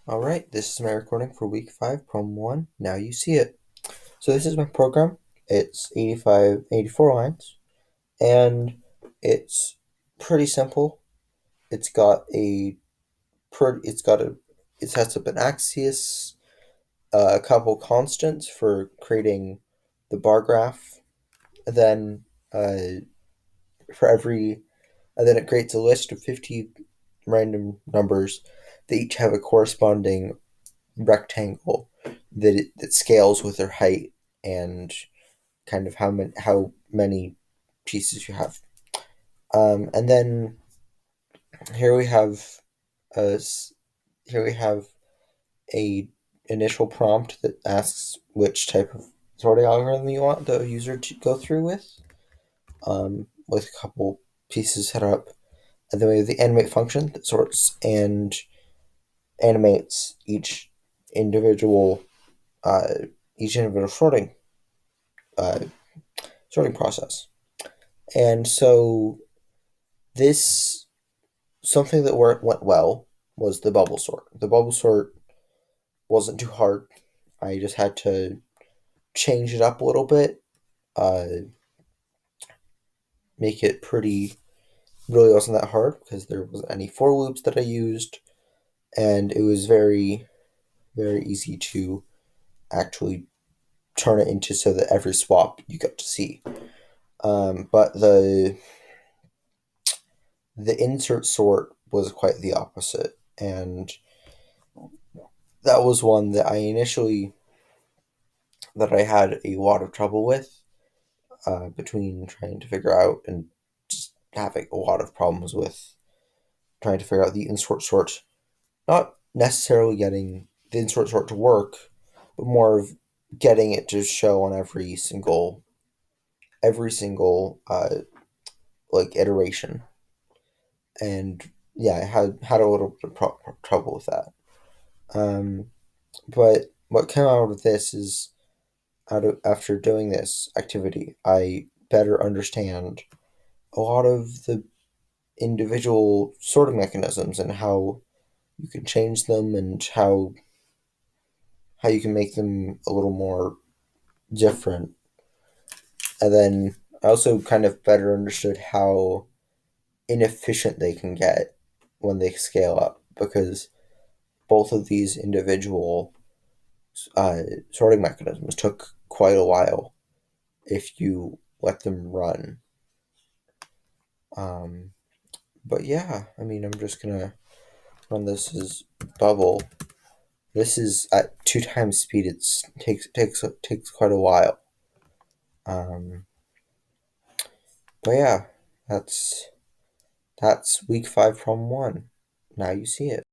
All right, this is my recording for week 5, problem 1. Now you see it. So this is my program. It's 84 lines, and it's pretty simple. It's got a it sets up an axis, a couple constants for creating the bar graph, and then for every and then it creates a list of 50 random numbers that each have a corresponding rectangle that scales with their height and kind of how many pieces you have. And then here we have a here we have a initial prompt that asks which type of sorting algorithm you want the user to go through with a couple pieces set up. And then we have the animate function that sorts and animates individual uh, each individual uh, sorting process. And so this something that went well was the bubble sort. The bubble sort wasn't too hard. I just had to change it up a little bit, uh, make it pretty. Really wasn't that hard because there wasn't any for loops that I used, and it was very easy to actually turn it into so that every swap you got to see. But the insert sort was quite the opposite, and that was one that I had a lot of trouble with, between trying to figure out and just having a lot of problems with trying to figure out the insert sort, not necessarily getting the insert sort to work, but more of getting it to show on every single like iteration. And yeah, I had a little bit of trouble with that. Um, but what came out of this is after doing this activity, I better understand a lot of the individual sorting mechanisms and how you can change them and how you can make them a little more different. And then I also kind of better understood how inefficient they can get when they scale up, because both of these individual uh, sorting mechanisms took quite a while if you let them run. Um, but yeah, I mean, I'm just gonna run this as bubble. This is at 2 times speed. It takes quite a while. Um, but yeah, that's week 5 from 1. Now you see it.